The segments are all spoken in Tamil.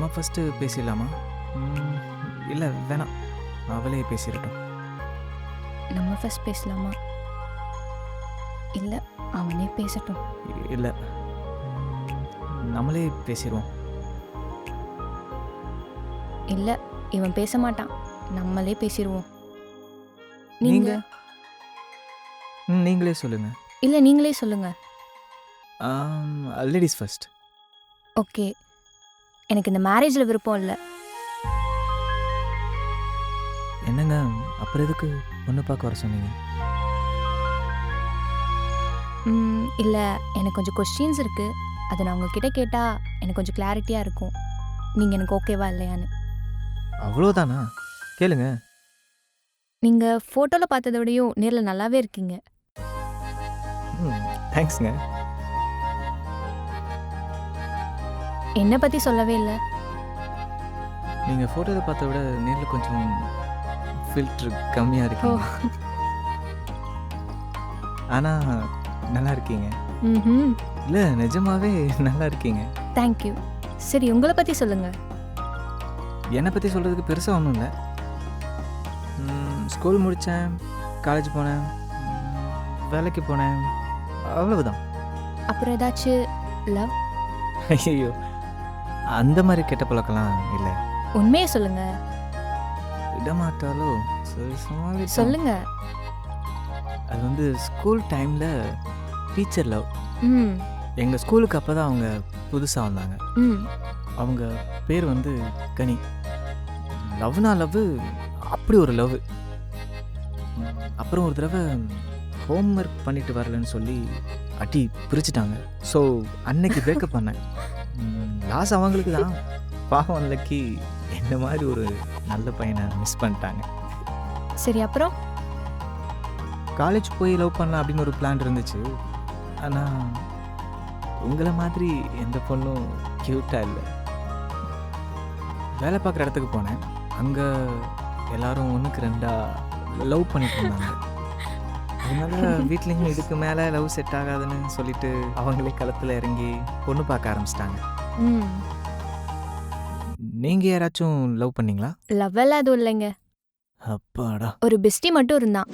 நம்ம ஃபஸ்ட்டு பேசிடலாமா? இல்லை வேணாம், அவளே பேசிடட்டும். நம்ம ஃபர்ஸ்ட் பேசலாமா? இல்லை அவனே பேசட்டும். இல்லை, நம்மளே பேசிடுவோம். இல்லை இவன் பேச மாட்டான், நம்மளே பேசிடுவோம். நீங்கள் நீங்களே சொல்லுங்கள். இல்லை நீங்களே சொல்லுங்க. Ladies first. ஓகே, எனக்கு இந்த மேரேஜில் விருப்பம் இல்லை. என்னங்க அப்புறம் எதுக்கு பொண்ணு பார்க்க வர சொன்னீங்க? இல்லை எனக்கு கொஞ்சம் கொஸ்டின்ஸ் இருக்குது, அதை நான் உங்ககிட்ட கேட்டால் எனக்கு கொஞ்சம் கிளாரிட்டியாக இருக்கும். நீங்கள் எனக்கு ஓகேவா இல்லையான்னு. அவ்வளோதானா? கேளுங்க. நீங்கள் ஃபோட்டோவில் பார்த்ததை விடையும் நேரில் நல்லாவே இருக்கீங்க. தேங்க்ஸுங்க. என்னை பற்றி சொல்லவே இல்லை. நீங்கள் ஃபோட்டோவை பார்த்த விட நேரில் கொஞ்சம் ஃபில்ட்ரு கம்மியாக இருக்கீங்க. ஆனால் நல்லா இருக்கீங்க. ம், இல்லை நிஜமாவே நல்லா இருக்கீங்க. தேங்க்யூ. சரி உங்களை பற்றி சொல்லுங்கள். என்னை பற்றி சொல்கிறதுக்கு பெருசாக ஒன்றும் இல்லை. ஸ்கூல் முடித்தேன், காலேஜ் போனேன், வேலைக்கு போனேன், அவ்வளவுதான். அப்புறம் ஏதாச்சும் லவ்? ஐயோ, அந்த மாதிரி கெட்ட பழக்கம்லாம் இல்லை. உண்மையே சொல்லுங்க. விடமாட்டாலோ? சரி சும்மாவே சொல்லுங்க. அது வந்து ஸ்கூல் டைமில் டீச்சர் லவ். ம் எங்கள் ஸ்கூலுக்கு அப்போ தான் அவங்க புதுசாக வந்தாங்க. ம் அவங்க பேர் வந்து கனி. லவ்னா லவ், அப்படி ஒரு லவ். அப்புறம் ஒரு தடவை ஹோம்ஒர்க் பண்ணிட்டு வரலன்னு சொல்லி அடி பிரிச்சுட்டாங்க. ஸோ அன்னைக்கு பிரேக்கப் பண்ணேன். லாஸ் அவங்களுக்கு தான். பாவம் லக்கி என்ன மாதிரி ஒரு நல்ல பையனை மிஸ் பண்ணிட்டாங்க. சரி அப்புறம்? காலேஜ் போய் லவ் பண்ணலாம் அப்படின்னு ஒரு பிளான் இருந்துச்சு. ஆனால் உங்களை மாதிரி எந்த பொண்ணும் க்யூட்டாக இல்லை. வேலை பார்க்குற இடத்துக்கு போனேன். அங்கே எல்லாரும் ஒன்றுக்கு ரெண்டாக லவ் பண்ணிட்டு இருந்தாங்க. அதனால வீட்லேயும் இதுக்கு மேலே லவ் செட் ஆகாதுன்னு சொல்லிட்டு அவங்களே களத்தில் இறங்கி பொண்ணு பார்க்க ஆரம்பிச்சிட்டாங்க. ம் நீங்கள் யாராச்சும் லவ் பண்ணீங்களா? லவ் எல்லாம் எதுவும் இல்லைங்க. அப்பாடா. ஒரு பெஸ்டி மட்டும் இருந்தான்.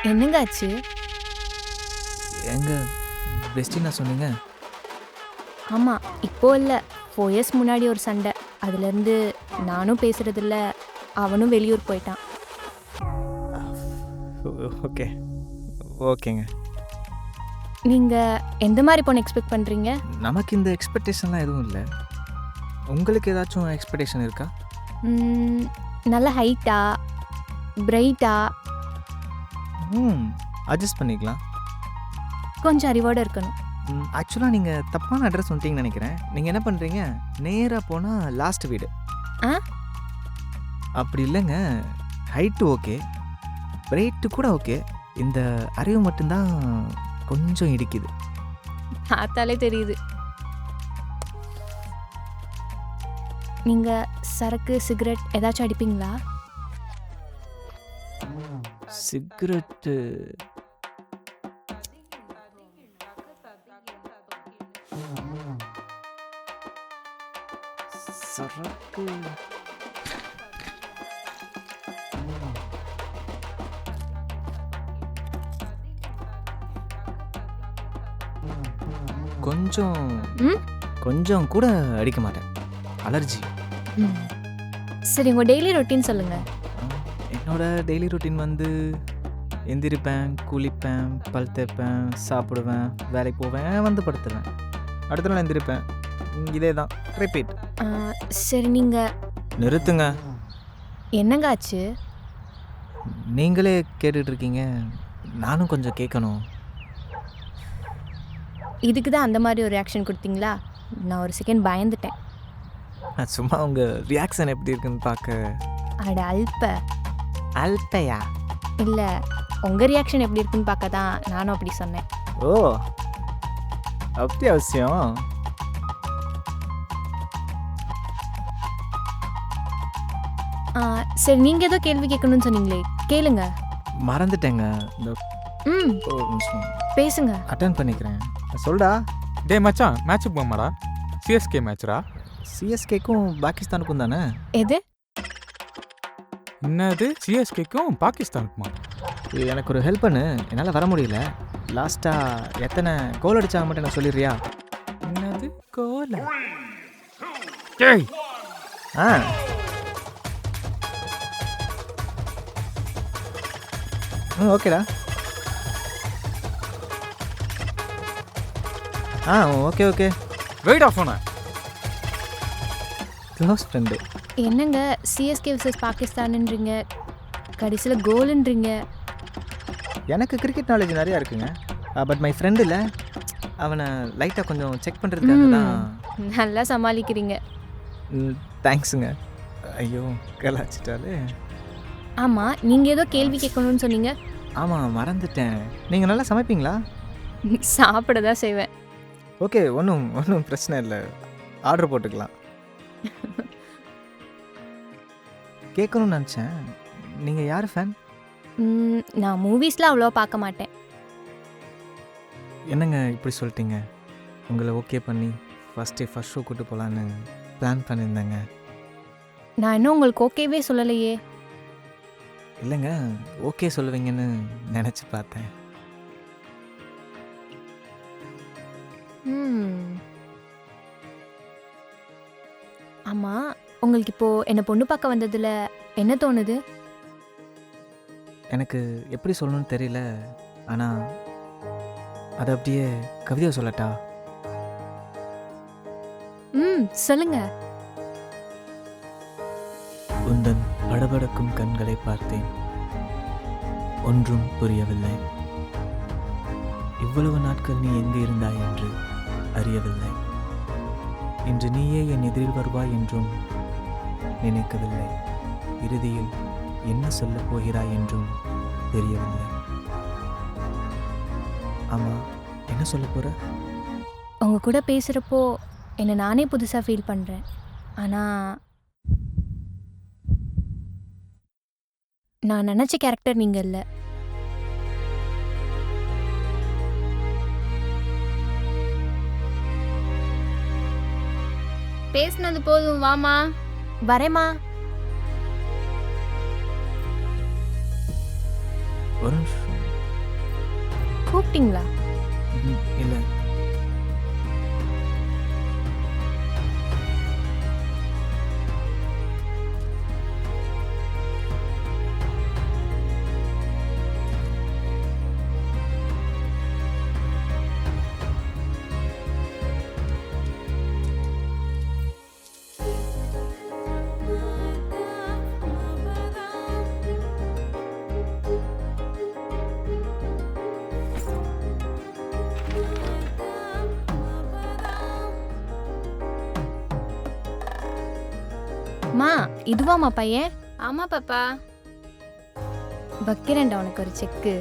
என்னங்க ஆச்சு? எங்க பெஸ்டின்னா சொன்னீங்க? ஆமாம், இப்போ இல்லை, 4 years முன்னாடி ஒரு சண்டை. அதுலேருந்து நானும் பேசுறதில்ல, அவனும் வெளியூர் போயிட்டான். ஓகே ஓகேங்க. நீங்கள் எந்த மாதிரி பொண்ணு எக்ஸ்பெக்ட் பண்ணுறீங்க? நமக்கு இந்த எக்ஸ்பெக்டேஷன்லாம் எதுவும் இல்லை. உங்களுக்கு ஏதாச்சும் எக்ஸ்பெக்டேஷன் இருக்கா? நல்ல ஹைட்டா, பிரைட்டா, அட்ஜஸ்ட் பண்ணிக்கலாம். கொஞ்சம் அறிவோடு இருக்கணும். ஆக்சுவலாக நீங்கள் தப்பான அட்ரஸ் வந்துட்டீங்கன்னு நினைக்கிறேன். நீங்கள் என்ன பண்ணுறீங்க, நேராக போனால் லாஸ்ட் வீடு. ஆ அப்படி இல்லைங்க, ஹைட்டு ஓகே, பிரைட்டு கூட ஓகே, இந்த அறிவு மட்டும்தான் கொஞ்சம் இடிக்குது. பார்த்தாலே தெரியுது. நீங்கள் சரக்கு சிகரெட் ஏதாச்சும் அடிப்பீங்களா? சிகரெட்டு சரக்கு கொஞ்சம் கொஞ்சம் கூட அடிக்க மாட்டேன், அலர்ஜி. சரி உங்கள் டெய்லி ரொட்டீன் சொல்லுங்கள். என்னோட டெய்லி ரொட்டீன் வந்து எந்திரிப்பேன், குளிப்பேன், பல் தேய்ப்பேன், சாப்பிடுவேன், வேலைக்கு போவேன், வந்து படுத்துவேன், அடுத்த நாள் எந்திரிப்பேன். இதே தான் ரிப்பீட். சரி நீங்கள் நிறுத்துங்க. என்னங்க ஆச்சு? நீங்களே கேட்டுட்ருக்கீங்க, நானும் கொஞ்சம் கேட்கணும். இதுக்கு தான் அந்த மாதிரி ஒரு ரியாக்ஷன் கொடுத்தீங்களா? நான் ஒரு செகண்ட் பயந்துட்டேன். சும்மா உங்கள் ரியாக்ஷன் எப்படி இருக்குன்னு பார்க்க. அட அல்ப. அல்பையா? இல்லை, உங்கள் ரியாக்ஷன் எப்படி இருக்குன்னு பார்க்க தான் நானும் அப்படி சொன்னேன். ஓ அப்படி அவசியம். சரி நீங்கள் ஏதோ கேள்வி கேட்கணும்னு சொன்னீங்களே, கேளுங்க. மறந்துட்டேங்க. இந்த பேசுங்க. அட்டன் பண்ணிக்கிறேன். சொல்டா. டேய் மச்சான், மேட்ச்சுக்கு போமாடா. சிஎஸ்கே மேட்ச்ரா? சிஎஸ்கேக்கும் பாகிஸ்தானுக்கும் தானே? எது? என்னது சிஎஸ்கேக்கும் பாகிஸ்தானுக்குமா? எனக்கு ஒரு ஹெல்ப் பண்ணு, என்னால் வர முடியல. லாஸ்ட்டாக எத்தனை கோல் அடிச்சாங்க மட்டும் எனக்கு சொல்லிடுறியா? என்னது கோலா? ஏய் ஆ ஓகேடா. Okay okay. வெயிட் ஆஃப் பண்ண. Close friend. என்னங்க சிஎஸ்கே vs பாகிஸ்தான்ன்றீங்க, கடைசியில் கோலுன்றீங்க. எனக்கு கிரிக்கெட் நாலேஜ் நிறையா இருக்குங்க. பட் மை ஃப்ரெண்டு இல்லை, அவனை லைட்டாக கொஞ்சம் செக் பண்ணுறதுக்காக தான். நல்லா சமாளிக்கிறீங்க. தேங்க்ஸுங்க. ஐயோ கலாச்சிட்டாலே. ஆமாம், நீங்கள் ஏதோ கேள்வி கேட்கணும்னு சொன்னீங்க. ஆமாம் மறந்துட்டேன். நீங்கள் நல்லா சமைப்பீங்களா? சாப்பிட தான் செய்வேன். ஓகே, ஒன்றும் பிரச்சனை இல்லை, ஆர்டர் போட்டுக்கலாம். கேட்கணும்னு நினச்சேன், நீங்கள் யார் ஃபேன்? நான் மூவிஸ்லாம் அவ்வளோ பார்க்க மாட்டேன். என்னங்க இப்படி சொல்லிட்டீங்க? உங்களை ஓகே பண்ணி ஃபஸ்ட் ஷோ கூட்டு போகலான்னு பிளான் பண்ணியிருந்தேங்க. நான் இன்னும் உங்களுக்கு ஓகேவே சொல்லலையே. இல்லைங்க, ஓகே சொல்லுவீங்கன்னு நினச்சி பார்த்தேன். ஆமாம், உங்களுக்கு இப்போது என்னை பொண்ணு பார்க்க வந்ததில் என்ன தோணுது? எனக்கு எப்படி சொல்லணும்னு தெரியல, ஆனால் அதை அப்படியே கவிதையை சொல்லட்டா? சொல்லுங்க. உந்தன் படபடக்கும் கண்களை பார்த்தேன், ஒன்றும் புரியவில்லை. இவ்வளவு நாட்கள் நீ எங்கு இருந்தாய் என்று அறியவில்லை. இன்று நீயே என் எதிரில் வருவாய் என்றும் நினைக்கவில்லை. இறுதியில் என்ன சொல்லப் போகிறாய் என்றும் தெரியவில்லை. ஆமாம், என்ன சொல்ல போகிற? உங்க கூட பேசுகிறப்போ என்னை நானே புதுசாக ஃபீல் பண்ணுறேன். ஆனால் நான் நினச்ச கேரக்டர் நீங்கள் இல்லை. பேசினது போதும், வாமா. வரேம்மா. ஒரு நிமிஷம். கூப்பிட்டீங்களா? இல்லை. மா, இதுவாம்மா பையன்? ஆமா பாப்பா. வைக்கிறேன்டா உனக்கு ஒரு செக்கு.